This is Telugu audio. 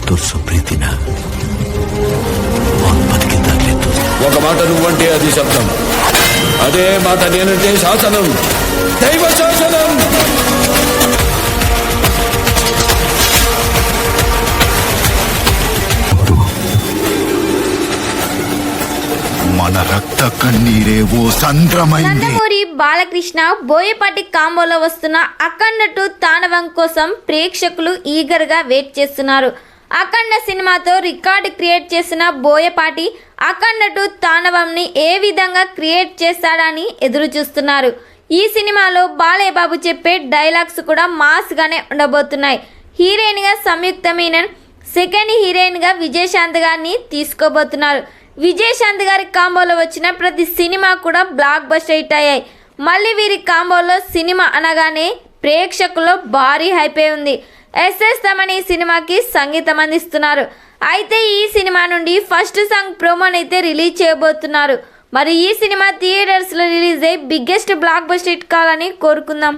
ತೋರಿಸೋ ಪ್ರೀತಿನ ಬದುಕಿದ್ದಾಗಲೇ ತೋರಿಸ. ఒక మాట నువ్వంటే అది శబ్దం, అదే మాట నేనంటే శాసనం, దైవ శాసనం. మన రక్త కన్నీరే ఓ సంద్రమైంది. నందమూరి బాలకృష్ణ బోయపాటి కాంబోలో వస్తున్న అఖండ 2 తాండవం కోసం ప్రేక్షకులు ఈగర్ గా వెయిట్ చేస్తున్నారు. అఖండ సినిమాతో రికార్డు క్రియేట్ చేసిన బోయపాటి అఖండ 2 తాండవంని ఏ విధంగా క్రియేట్ చేస్తాడని ఎదురు చూస్తున్నారు. ఈ సినిమాలో బాలయ్య బాబు చెప్పే డైలాగ్స్ కూడా మాస్ గానే ఉండబోతున్నాయి. హీరోయిన్ గా సంయుక్త మీనన్, సెకండ్ హీరోయిన్ గా విజయశాంత్ గారిని తీసుకోబోతున్నారు. విజయశాంత్ గారి కాంబోలో వచ్చిన ప్రతి సినిమా కూడా బ్లాక్ బస్టర్ హిట్ అయ్యాయి. మళ్ళీ వీరి కాంబోలో సినిమా అనగానే ప్రేక్షకుల్లో భారీ హైపే ఉంది. ఎస్ఎస్ తమన్ ఈ సినిమాకి సంగీతం అందిస్తున్నారు. అయితే ఈ సినిమా నుండి ఫస్ట్ సాంగ్ ప్రోమోని అయితే రిలీజ్ చేయబోతున్నారు. మరి ఈ సినిమా థియేటర్స్లో రిలీజ్ అయ్యి బిగ్గెస్ట్ బ్లాక్ బస్టర్ హిట్ కావాలని కోరుకుందాం.